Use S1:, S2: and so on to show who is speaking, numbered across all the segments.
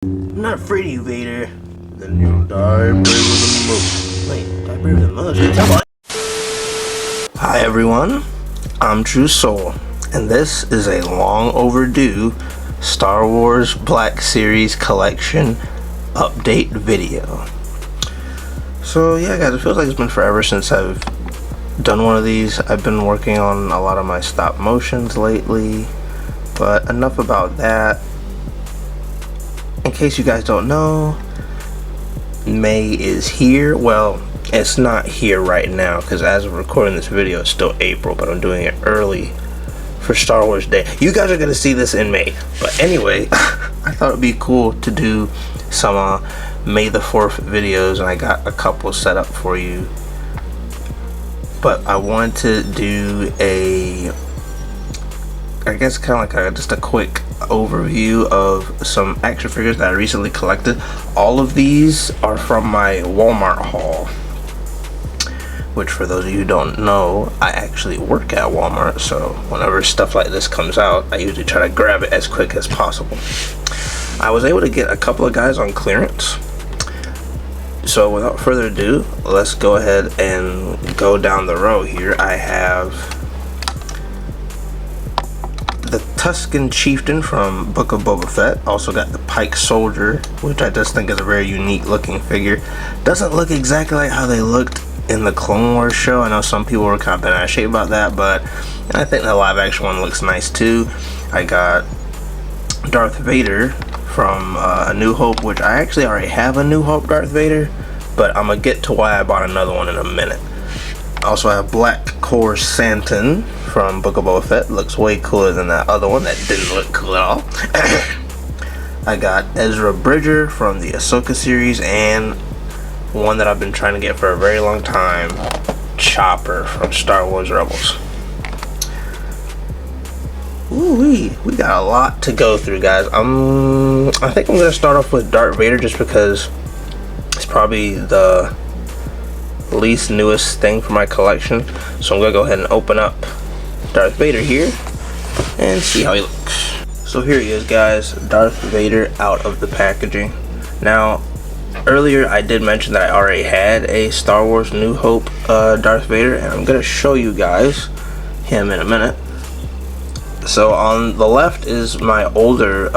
S1: I'm not afraid of you, Vader. Then you'll die brave than most. Wait, die brave than most? Hi everyone, I'm True Soul, and this is a long overdue Star Wars Black Series Collection update video. So yeah guys, it feels like it's been forever since I've done one of these. I've been working on a lot of my stop motions lately, but enough about that. In case you guys don't know, May is here. Well, it's not here right now because as of recording this video it's still April, but I'm doing it early for Star Wars Day. You guys are gonna see this in May, but anyway, I thought it'd be cool to do some May the 4th videos, and I got a couple set up for you. But I wanted to do I guess kind of like just a quick overview of some action figures that I recently collected. All of these are from my Walmart haul, which for those of you who don't know, I actually work at Walmart, so whenever stuff like this comes out, I usually try to grab it as quick as possible. I was able to get a couple of guys on clearance, so without further ado, let's go ahead and go down the row here. I have the Tusken Chieftain from Book of Boba Fett. Also got the Pike Soldier, which I just think is a very unique looking figure. Doesn't look exactly like how they looked in the Clone Wars show. I know some people were kind of bent out of shape about that, but I think the live action one looks nice too. I got Darth Vader from A New Hope, which I actually already have a New Hope Darth Vader, but I'm gonna get to why I bought another one in a minute. I also have Black Krrsantan from Book of Boba Fett. Looks way cooler than that other one that didn't look cool at all. I got Ezra from the Ahsoka series, and one that I've been trying to get for a very long time, Chopper from Star Wars Rebels. Ooh, we got a lot to go through, guys. I think I'm gonna start off with Darth Vader just because it's probably the least newest thing for my collection. So I'm gonna go ahead and open up Darth Vader here and see how he looks. So here he is, guys, Darth Vader out of the packaging. Now earlier I did mention that I already had a Star Wars New Hope Darth Vader, and I'm gonna show you guys him in a minute. So on the left is my older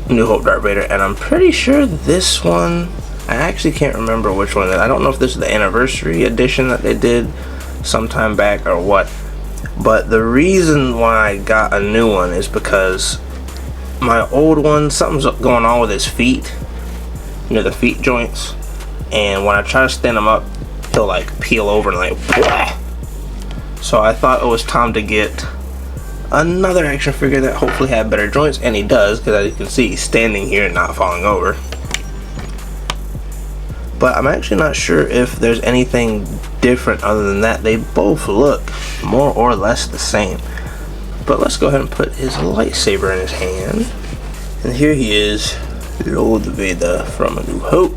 S1: New Hope Darth Vader, and I'm pretty sure this one, I actually can't remember which one. I don't know if this is the anniversary edition that they did sometime back or what. But the reason why I got a new one is because my old one, something's going on with his feet, you know, the feet joints, and when I try to stand him up, he'll like peel over and like blah. So I thought it was time to get another action figure that hopefully had better joints, and he does, because as you can see, he's standing here and not falling over. But I'm actually not sure if there's anything different other than that. They both look more or less the same. But let's go ahead and put his lightsaber in his hand. And here he is, Lord Vader from A New Hope.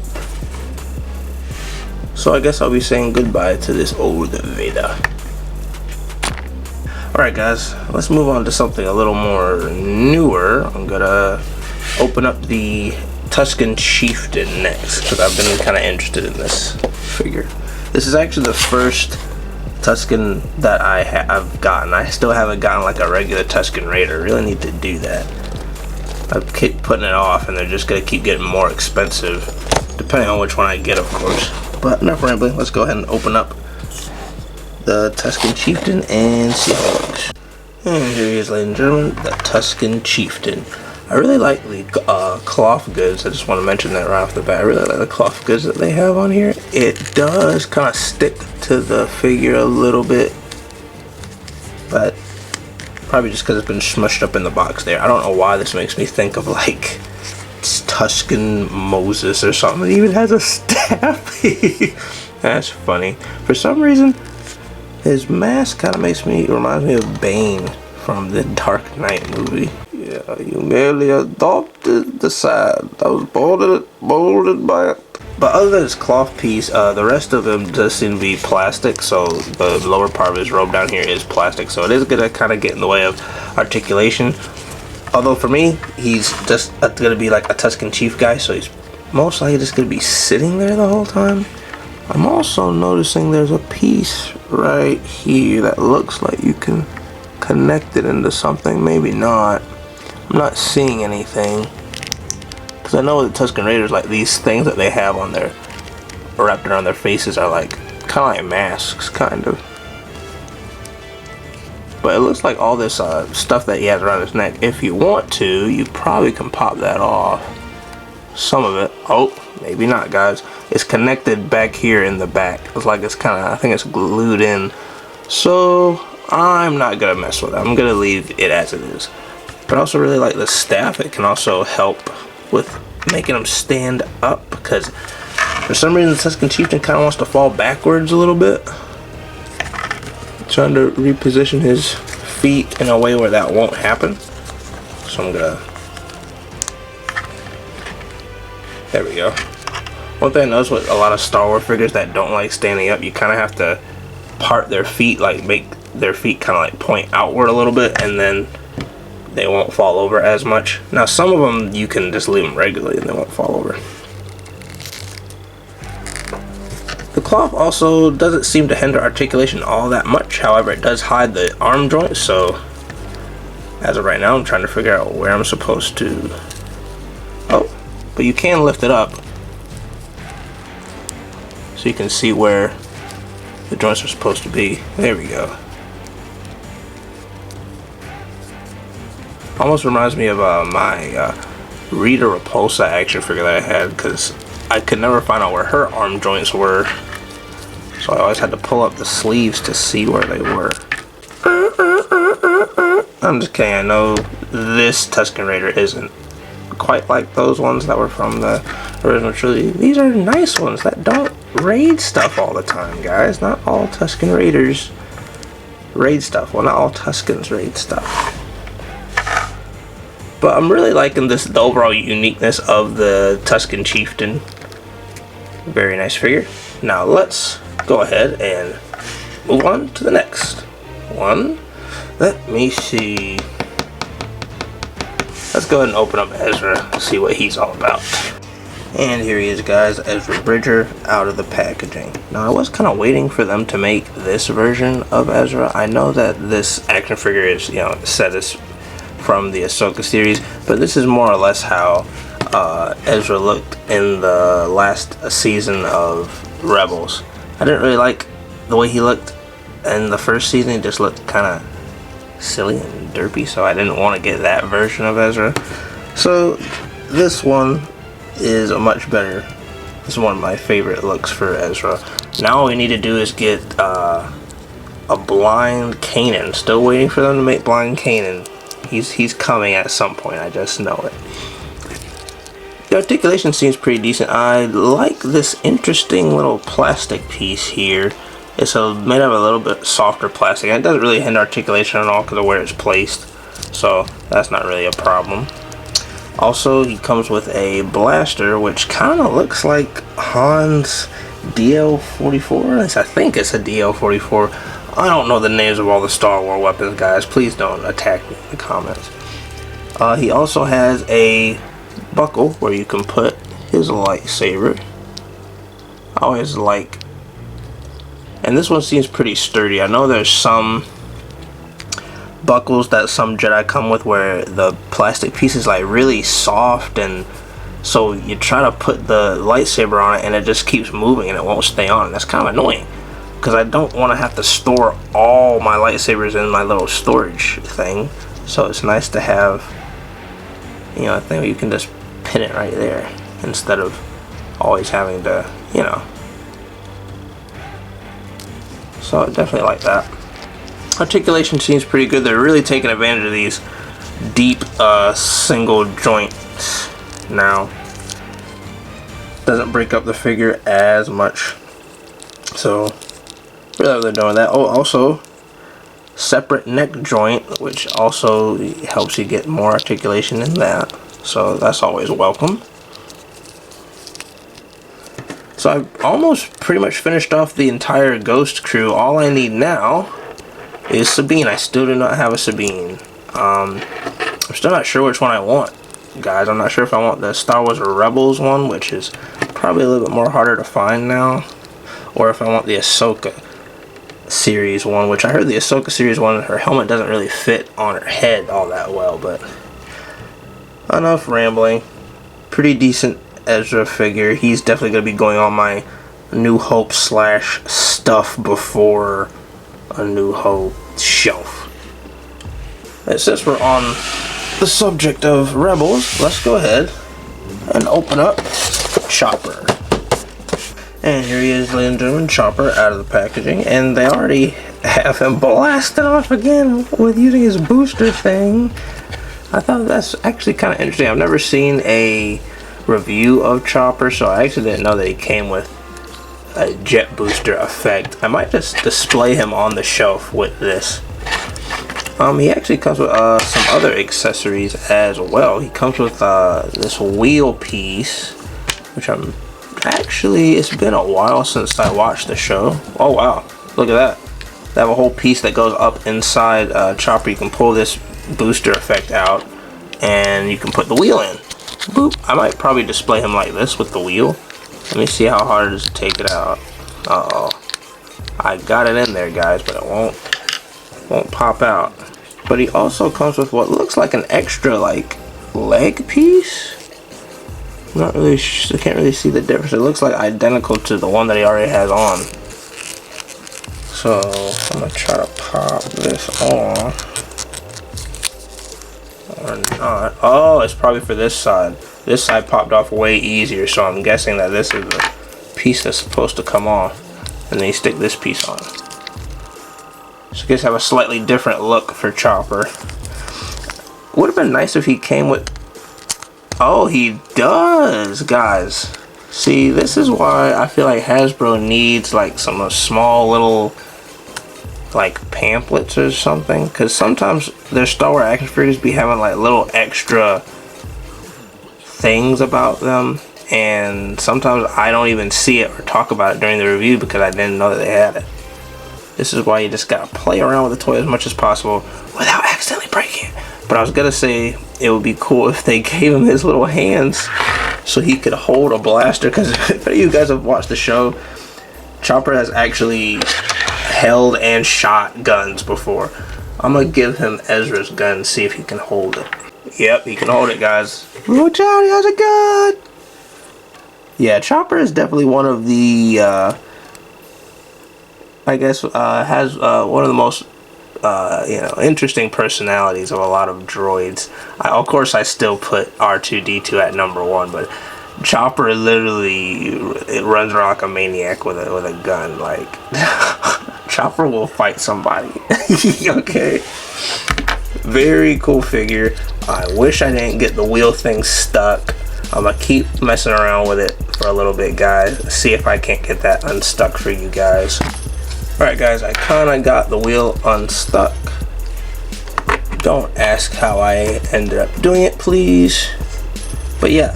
S1: So I guess I'll be saying goodbye to this old Vader. Alright guys, let's move on to something a little more newer. I'm gonna open up the Tusken Chieftain next, because I've been kind of interested in this figure. This is actually the first Tusken that I've gotten. I still haven't gotten like a regular Tusken Raider. I really need to do that. I keep putting it off, and they're just gonna keep getting more expensive, depending on which one I get, of course. But enough rambling. Let's go ahead and open up the Tusken Chieftain and see how it looks. And here he is, ladies and gentlemen, the Tusken Chieftain. I really like the cloth goods. I just want to mention that right off the bat. I really like the cloth goods that they have on here. It does kind of stick to the figure a little bit, but probably just because it's been smushed up in the box there. I don't know why this makes me think of like Tusken Moses or something. It even has a staff. That's funny. For some reason, his mask kind of reminds me of Bane from the Dark Knight movie. Yeah, you merely adopted the side that was molded by it. But other than his cloth piece, the rest of him does seem to be plastic, so the lower part of his robe down here is plastic, so it is going to kind of get in the way of articulation. Although for me, he's just gonna be like a Tusken Chief guy, so he's most likely just gonna be sitting there the whole time. I'm also noticing there's a piece right here that looks like you can connect it into something. Maybe not. I'm not seeing anything. Because I know the Tusken Raiders, like these things that they have on their, wrapped around their faces are like, kind of like masks, kind of. But it looks like all this stuff that he has around his neck, if you want to, you probably can pop that off. Some of it. Oh, maybe not, guys. It's connected back here in the back. It's like it's kind of, I think it's glued in. So I'm not going to mess with it. I'm going to leave it as it is. But I also really like the staff. It can also help with making him stand up, because for some reason the Tusken Chieftain kind of wants to fall backwards a little bit. Trying to reposition his feet in a way where that won't happen. So I'm gonna, there we go. One thing I noticed with a lot of Star Wars figures that don't like standing up, you kind of have to part their feet, like make their feet kind of like point outward a little bit, and then they won't fall over as much. Now some of them you can just leave them regularly and they won't fall over. The cloth also doesn't seem to hinder articulation all that much. However, it does hide the arm joint, so as of right now I'm trying to figure out where I'm supposed to. Oh, but you can lift it up so you can see where the joints are supposed to be. There we go. Almost reminds me of my Rita Repulsa action figure that I had, because I could never find out where her arm joints were, so I always had to pull up the sleeves to see where they were. I'm just kidding. I know this Tusken Raider isn't quite like those ones that were from the original trilogy. These are nice ones that don't raid stuff all the time, guys. Not all Tusken Raiders raid stuff. Well, not all Tuskens raid stuff. But I'm really liking this, the overall uniqueness of the Tusken Chieftain. Very nice figure. Now let's go ahead and move on to the next one. Let me see. Let's go ahead and open up Ezra, see what he's all about. And here he is, guys, Ezra Bridger out of the packaging. Now I was kind of waiting for them to make this version of Ezra. I know that this action figure is, you know, set as from the Ahsoka series, but this is more or less how Ezra looked in the last season of Rebels. I didn't really like the way he looked in the first season. He just looked kind of silly and derpy, so I didn't want to get that version of Ezra. So this one is a much better, this is one of my favorite looks for Ezra. Now all we need to do is get a blind Kanan. Still waiting for them to make blind Kanan. He's coming at some point, I just know it. The articulation seems pretty decent. I like this interesting little plastic piece here. It's made of a little bit softer plastic, and it doesn't really hinder articulation at all because of where it's placed, so that's not really a problem. Also, he comes with a blaster, which kind of looks like Han's DL-44. I think it's a DL-44. I don't know the names of all the Star Wars weapons, guys. Please don't attack me in the comments. He also has a buckle where you can put his lightsaber. I always like, and this one seems pretty sturdy. I know there's some buckles that some Jedi come with where the plastic piece is like really soft, and so you try to put the lightsaber on it and it just keeps moving and it won't stay on. That's kind of annoying, because I don't want to have to store all my lightsabers in my little storage thing. So it's nice to have, you know, a thing where you can just pin it right there instead of always having to, you know. So I definitely like that. Articulation seems pretty good. They're really taking advantage of these deep single joints now. Doesn't break up the figure as much. So really they're doing that. Oh, also separate neck joint, which also helps you get more articulation in that. So that's always welcome. So I've almost pretty much finished off the entire Ghost crew. All I need now is Sabine. I still do not have a Sabine. I'm still not sure which one I want, guys. I'm not sure if I want the Star Wars Rebels one, which is probably a little bit more harder to find now, or if I want the Ahsoka series one, which I heard the Ahsoka series one, her helmet doesn't really fit on her head all that well. But enough rambling. Pretty decent Ezra figure. He's definitely going to be going on my New Hope / stuff before a New Hope shelf. And since we're on the subject of Rebels, let's go ahead and open up Chopper. And here he is, ladies and gentlemen, Chopper out of the packaging. And they already have him blasted off again with using his booster thing. I thought that's actually kind of interesting. I've never seen a review of Chopper, so I actually didn't know that he came with a jet booster effect. I might just display him on the shelf with this. He actually comes with some other accessories as well. He comes with this wheel piece, which it's been a while since I watched the show. Oh wow, look at that. They have a whole piece that goes up inside Chopper. You can pull this booster effect out and you can put the wheel in. Boop. I might probably display him like this with the wheel. Let me see how hard it is to take it out. Uh-oh. I got it in there, guys, but it won't pop out. But he also comes with what looks like an extra leg piece. Not really I can't really see the difference. It looks like identical to the one that he already has on. So I'm gonna try to pop this on. Or not. Oh, it's probably for this side. This side popped off way easier, so I'm guessing that this is the piece that's supposed to come off. And then you stick this piece on. So I guess have a slightly different look for Chopper. Would have been nice if he came with... Oh, he does, guys. See, this is why I feel like Hasbro needs some small little pamphlets or something, because sometimes their Star Wars action figures be having little extra things about them, and sometimes I don't even see it or talk about it during the review because I didn't know that they had it. This is why you just gotta play around with the toy as much as possible without accidentally breaking it. But I was gonna say it would be cool if they gave him his little hands so he could hold a blaster, because if any of you guys have watched the show, Chopper has actually held and shot guns before. I'm gonna give him Ezra's gun and see if he can hold it. Yep, he can hold it, guys. Watch out, he has a gun! Yeah, Chopper is definitely one of the, has one of the most, interesting personalities of a lot of droids. Of course, I still put R2-D2 at #1, but Chopper literally it runs around like a maniac with a gun. Chopper will fight somebody. Okay. Very cool figure. I wish I didn't get the wheel thing stuck. I'm gonna keep messing around with it for a little bit, guys. See if I can't get that unstuck for you guys. Alright, guys, I kinda got the wheel unstuck. Don't ask how I ended up doing it, please. But yeah,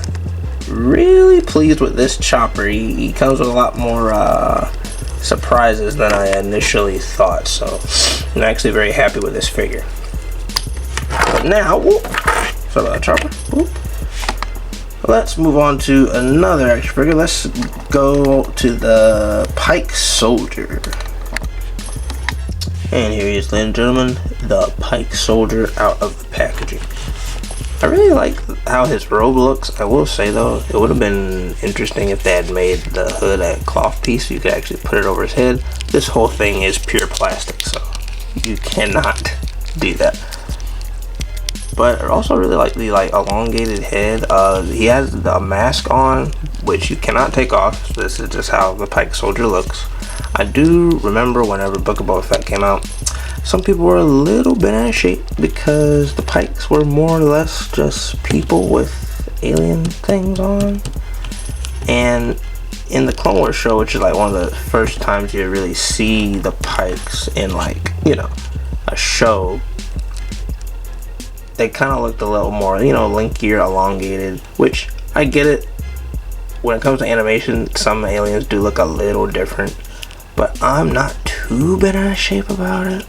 S1: really pleased with this Chopper. He comes with a lot more surprises than I initially thought, so I'm actually very happy with this figure. But now, sorry about that, Chopper. Whoop. Let's move on to another action figure. Let's go to the Pike Soldier. And here he is, ladies and gentlemen, the Pike Soldier out of the packaging. I really like how his robe looks. I will say though, it would have been interesting if they had made the hood a cloth piece so you could actually put it over his head. This whole thing is pure plastic, so you cannot do that. But I also really like the elongated head. He has the mask on, which you cannot take off. So this is just how the Pike Soldier looks. I do remember whenever Book of Boba Fett came out, some people were a little bit out of shape because the Pikes were more or less just people with alien things on. And in the Clone Wars show, which is one of the first times you really see the Pikes in a show, they kind of looked a little more, linkier, elongated, which I get it. When it comes to animation, some aliens do look a little different, but I'm not too bent out of shape about it.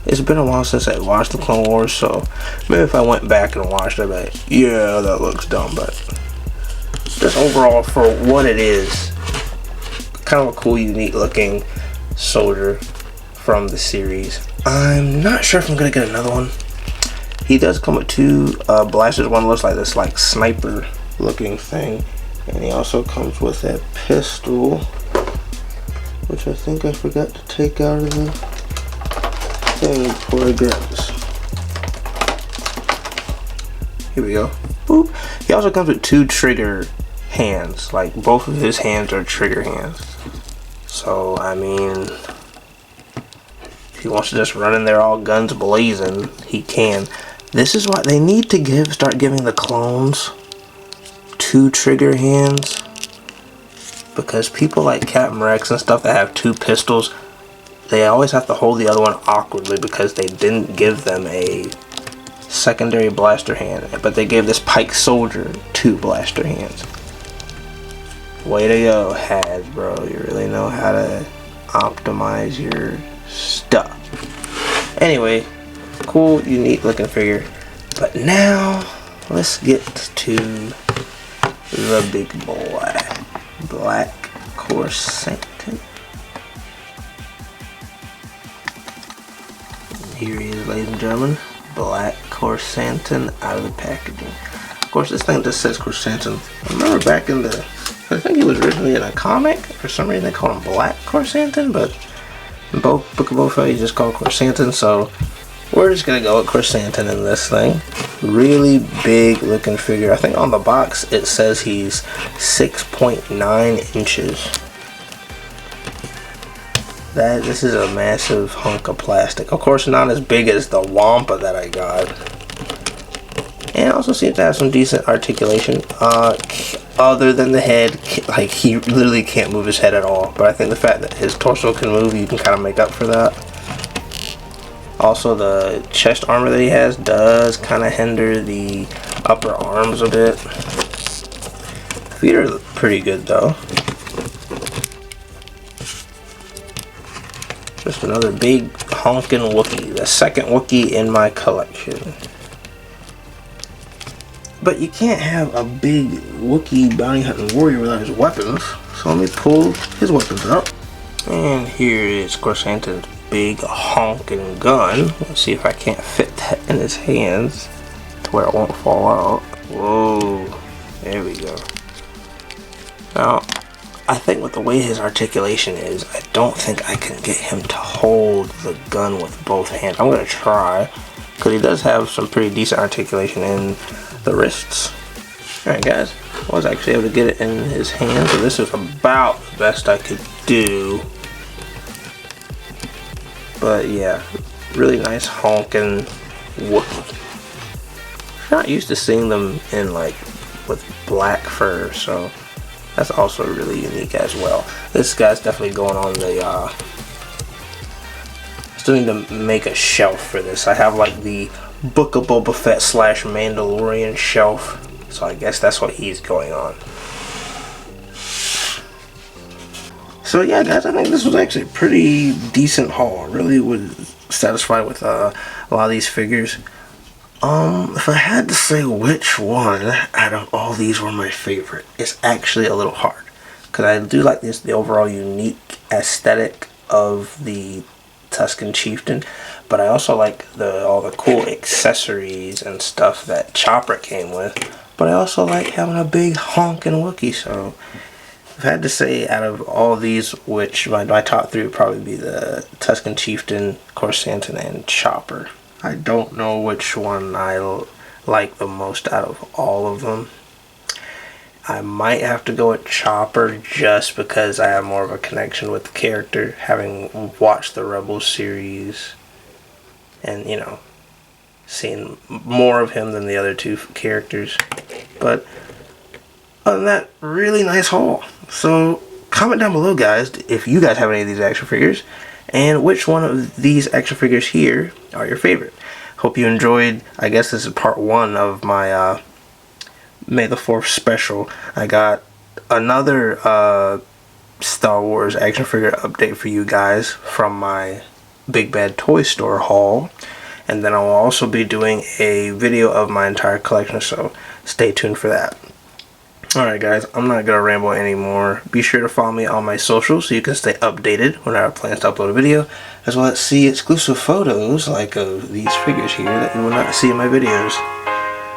S1: it's been a while since I watched the Clone Wars, so maybe if I went back and watched it, I'd be like, yeah, that looks dumb, but just overall, for what it is, kind of a cool, unique looking soldier from the series. I'm not sure if I'm gonna get another one. He does come with two blasters. One looks like this like sniper looking thing, and he also comes with a pistol, which I think I forgot to take out of the thing before I grab this. Here we go. Boop. He also comes with two trigger hands, like both of his hands are trigger hands. So I mean, if he wants to just run in there all guns blazing, he can. This is why they need to start giving the clones two trigger hands, because people like Captain Rex and stuff that have two pistols, they always have to hold the other one awkwardly because they didn't give them a secondary blaster hand, but they gave this Pike Soldier two blaster hands. Way to go, Hasbro. You really know how to optimize your stuff. Anyway, cool, unique looking figure. But now, let's get to the big boy. Black Krrsantan. Here he is, ladies and gentlemen. Black Krrsantan out of the packaging. Of course, this thing just says Krrsantan. I remember back in the, I think he was originally in a comic. For some reason they called him Black Krrsantan, but in Book of Boba Fett he's just called Krrsantan, so we're just gonna go with Krrsantan in this thing. Really big looking figure. I think on the box it says he's 6.9 inches. This is a massive hunk of plastic. Of course, not as big as the Wampa that I got. And also seems to have some decent articulation. Other than the head, like he literally can't move his head at all. But I think the fact that his torso can move, you can kind of make up for that. Also, the chest armor that he has does kind of hinder the upper arms a bit. Feet are pretty good though. Just another big honking Wookiee. The second Wookiee in my collection. But you can't have a big Wookiee bounty hunting warrior without his weapons. So let me pull his weapons up. And here is Krrsantan's big honking gun. Let's see if I can't fit that in his hands to where it won't fall out. Whoa. There we go. Now, I think with the way his articulation is, I don't think I can get him to hold the gun with both hands. I'm going to try, because he does have some pretty decent articulation in the wrists. Alright guys, I was actually able to get it in his hands, so this is about the best I could do. But yeah, really nice honking Wookiee. Not used to seeing them in like with black fur, so that's also really unique as well. This guy's definitely going on the still need to make a shelf for this. I have like the Book of Boba Fett / Mandalorian shelf, so I guess that's what he's going on. So yeah guys, I think this was actually a pretty decent haul. Really was satisfied with a lot of these figures. If I had to say which one out of all these were my favorite, it's actually a little hard, because I do like the overall unique aesthetic of the Tusken Chieftain, but I also like all the cool accessories and stuff that Chopper came with. But I also like having a big honking Wookiee. So if I had to say out of all these, which my top three would probably be the Tusken Chieftain, Krrsantan, and Chopper. I don't know which one I like the most out of all of them. I might have to go with Chopper just because I have more of a connection with the character, having watched the Rebels series and, you know, seen more of him than the other two characters. But other than that, really nice haul. So comment down below guys if you guys have any of these action figures and which one of these action figures here are your favorite. Hope you enjoyed. I guess this is part one of my May the 4th special. I got another Star Wars action figure update for you guys from my Big Bad Toy Store haul. And then I will also be doing a video of my entire collection, so stay tuned for that. Alright guys, I'm not going to ramble anymore. Be sure to follow me on my socials so you can stay updated when I have plans to upload a video, as well as see exclusive photos like of these figures here that you will not see in my videos.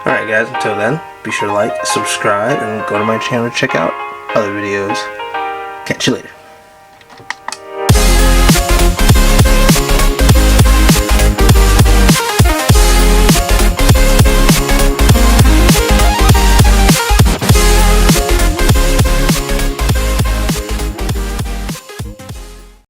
S1: Alright guys, until then, be sure to like, subscribe, and go to my channel to check out other videos. Catch you later.